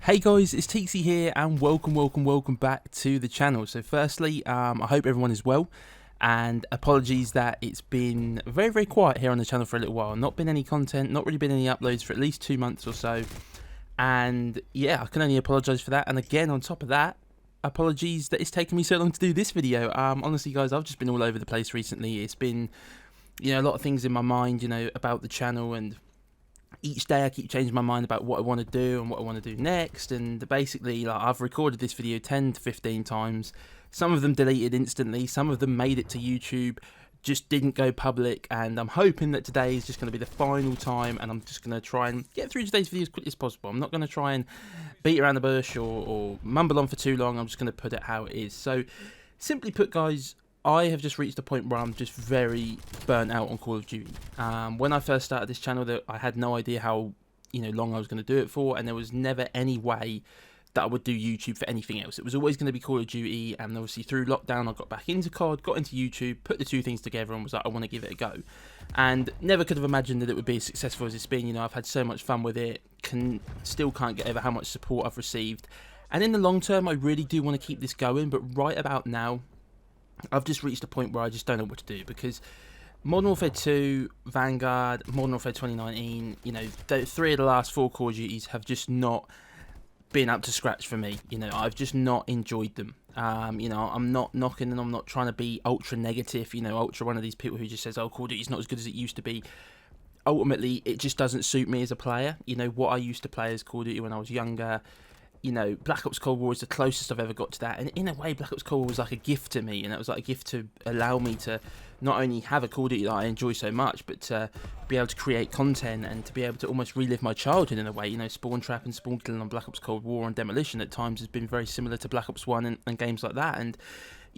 Hey guys, it's Teaksy here and welcome back to the channel. So firstly, I hope everyone is well and apologies that it's been very quiet here on the channel for a little while. Not been any content, not really been any uploads for at least 2 months or so. And yeah, I can only apologise for that. And again, on top of that, apologies that it's taken me so long to do this video. Honestly guys, I've just been all over the place recently. It's been, a lot of things in my mind, about the channel, and each day I keep changing my mind about what I want to do and what I want to do next. And basically, I've recorded this video 10 to 15 times. Some of them deleted instantly, some of them made it to YouTube, just didn't go public, and I'm hoping that today is just going to be the final time, and I'm just going to try and get through today's video as quickly as possible. I'm not going to try and beat around the bush or mumble on for too long. I'm just going to put it how it is. So simply put guys, I have just reached a point where I'm just very burnt out on Call of Duty. When I first started this channel, I had no idea how long I was going to do it for, and there was never any way that I would do YouTube for anything else. It was always going to be Call of Duty, and obviously through lockdown I got back into COD, got into YouTube, put the two things together and was like, I want to give it a go. And never could have imagined that it would be as successful as it's been. I've had so much fun with it, still can't get over how much support I've received. And in the long term, I really do want to keep this going, but right about now, I've just reached a point where I just don't know what to do, because Modern Warfare 2, Vanguard, Modern Warfare 2019, three of the last 4 Call of Duties have just not been up to scratch for me. I've just not enjoyed them. I'm not knocking and I'm not trying to be ultra negative, ultra one of these people who just says, oh, Call of Duty's not as good as it used to be. Ultimately, it just doesn't suit me as a player. What I used to play as Call of Duty when I was younger, Black Ops Cold War is the closest I've ever got to that. And in a way, Black Ops Cold War was like a gift to me. And it was like a gift to allow me to not only have a Call of Duty that I enjoy so much, but to be able to create content and to be able to almost relive my childhood in a way. Spawn Trap and Spawn Killing on Black Ops Cold War and Demolition at times has been very similar to Black Ops 1 and games like that. And,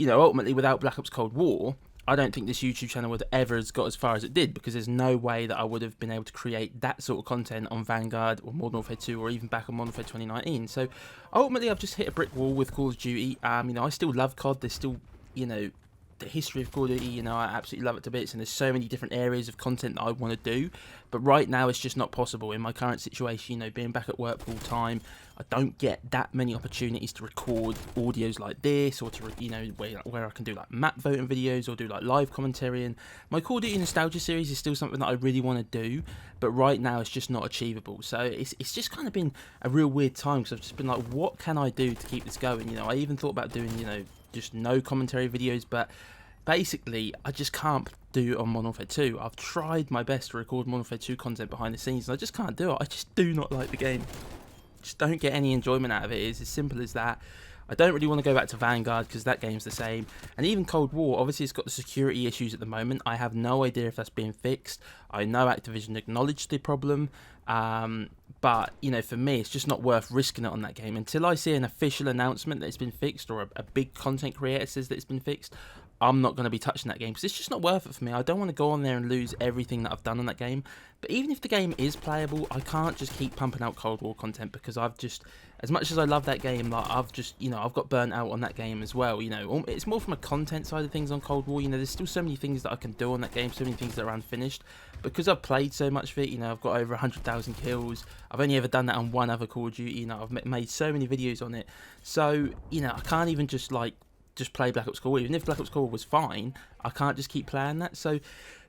ultimately, without Black Ops Cold War, I don't think this YouTube channel would ever have got as far as it did, because there's no way that I would have been able to create that sort of content on Vanguard or Modern Warfare 2 or even back on Modern Warfare 2019. So ultimately, I've just hit a brick wall with Call of Duty. I still love COD. There's still, the history of Call of Duty, I absolutely love it to bits, and there's so many different areas of content that I want to do, but right now it's just not possible in my current situation. Being back at work full time, I don't get that many opportunities to record audios like this, or to where I can do like map voting videos or do like live commentary. And my Call of Duty Nostalgia series is still something that I really want to do, but right now it's just not achievable. So it's just kind of been a real weird time, because I've just been like, what can I do to keep this going? I even thought about doing just no commentary videos, but basically I just can't do it on Modern Warfare 2. I've tried my best to record Modern Warfare 2 content behind the scenes, and I just can't do it. I just do not like the game. Just don't get any enjoyment out of it. It's as simple as that. I don't really want to go back to Vanguard, because that game's the same. And even Cold War, obviously it's got the security issues at the moment. I have no idea if that's being fixed. I know Activision acknowledged the problem, but for me it's just not worth risking it on that game. Until I see an official announcement that it's been fixed, or a big content creator says that it's been fixed, I'm not going to be touching that game, because it's just not worth it for me. I don't want to go on there and lose everything that I've done on that game. But even if the game is playable, I can't just keep pumping out Cold War content, because I've just, as much as I love that game, I've just, I've got burnt out on that game as well. It's more from a content side of things on Cold War. There's still so many things that I can do on that game, so many things that are unfinished, because I've played so much of it. I've got over 100,000 kills. I've only ever done that on one other Call of Duty. I've made so many videos on it, so I can't even just play Black Ops Cold War. Even if Black Ops Cold War was fine, I can't just keep playing that. So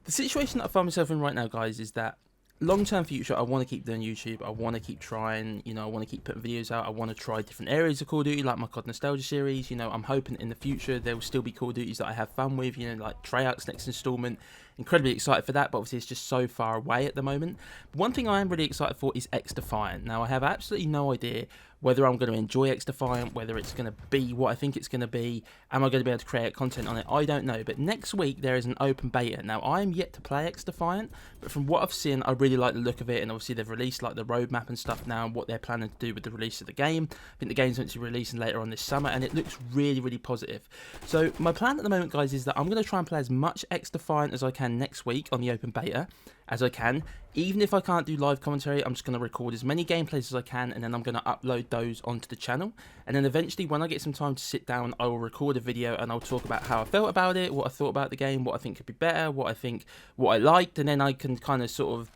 the situation that I find myself in right now, guys, is that long-term future, I want to keep doing YouTube. I want to keep trying, I want to keep putting videos out. I want to try different areas of Call of Duty, like my COD Nostalgia series. I'm hoping in the future there will still be Call of Duties that I have fun with, like Treyarch's next installment. Incredibly excited for that, but obviously it's just so far away at the moment. But one thing I am really excited for is XDefiant. Now, I have absolutely no idea whether I'm going to enjoy XDefiant, whether it's going to be what I think it's going to be. Am I going to be able to create content on it? I don't know. But next week there is an open beta. Now, I am yet to play XDefiant, but from what I've seen, I really like the look of it. And obviously they've released like the roadmap and stuff now, and what they're planning to do with the release of the game. I think the game's meant to be releasing later on this summer, and it looks really positive. So my plan at the moment, guys, is that I'm going to try and play as much XDefiant as I can next week on the open beta as I can. Even if I can't do live commentary, I'm just going to record as many gameplays as I can, and then I'm going to upload those onto the channel. And then eventually, when I get some time to sit down, I will record a video and I'll talk about how I felt about it, what I thought about the game, what I think could be better, what I liked, and then I can kind of sort of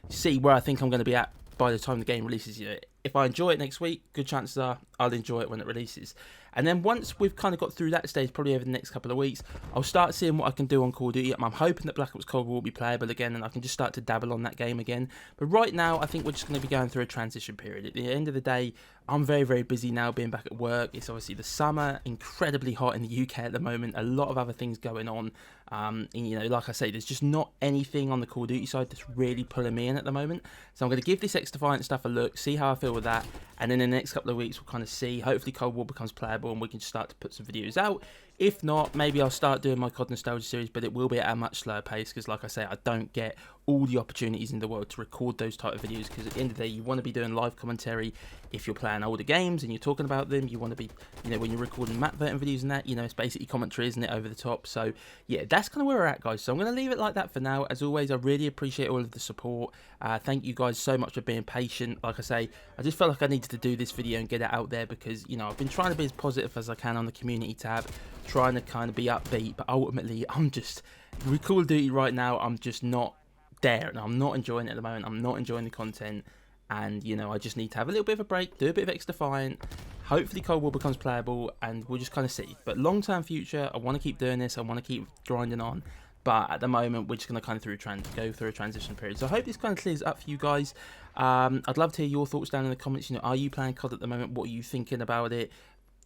see where I think I'm going to be at by the time the game releases. You know, if I enjoy it next week, good chances are I'll enjoy it when it releases. And then once we've kind of got through that stage, probably over the next couple of weeks, I'll start seeing what I can do on Call of Duty. I'm hoping that Black Ops Cold War will be playable again, and I can just start to dabble on that game again. But right now, I think we're just going to be going through a transition period. At the end of the day, I'm very, very busy now being back at work. It's obviously the summer, incredibly hot in the UK at the moment, a lot of other things going on. And, you know, like I say, there's just not anything on the Call of Duty side that's really pulling me in at the moment. So I'm going to give this XDefiant stuff a look, see how I feel with that, and then in the next couple of weeks we'll kind of see. Hopefully Cold War becomes playable and we can start to put some videos out. If not, maybe I'll start doing my COD Nostalgia series, but it will be at a much slower pace because, like I say, I don't get all the opportunities in the world to record those type of videos, because at the end of the day, you want to be doing live commentary if you're playing older games and you're talking about them. You want to be, you know, when you're recording map verting videos and that, you know, it's basically commentary, isn't it, over the top? So yeah, that's kind of where we're at, guys. So I'm going to leave it like that for now. As always, I really appreciate all of the support. Thank you guys so much for being patient. Like I say, I just felt like I needed to do this video and get it out there because, you know, I've been trying to be as positive as I can on the community tab, trying to kind of be upbeat, but ultimately I'm just, with Call of Duty right now, I'm just not there, and I'm not enjoying it at the moment. I'm not enjoying the content, and, you know, I just need to have a little bit of a break, do a bit of XDefiant. Hopefully Cold War becomes playable, and we'll just kind of see. But long-term future, I want to keep doing this, I want to keep grinding on, but at the moment we're just going to kind of go through a transition period. So I hope this kind of clears up for you guys. I'd love to hear your thoughts down in the comments. You know, are you playing COD at the moment? What are you thinking about it?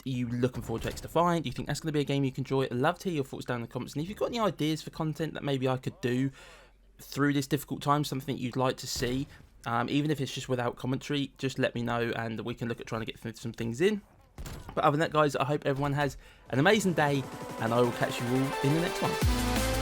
Are you looking forward to XDefiant? Do you think that's going to be a game you can enjoy? I'd love to hear your thoughts down in the comments. And if you've got any ideas for content that maybe I could do through this difficult time, something you'd like to see, even if it's just without commentary, just let me know and we can look at trying to get some things in. But other than that, guys, I hope everyone has an amazing day, and I will catch you all in the next one.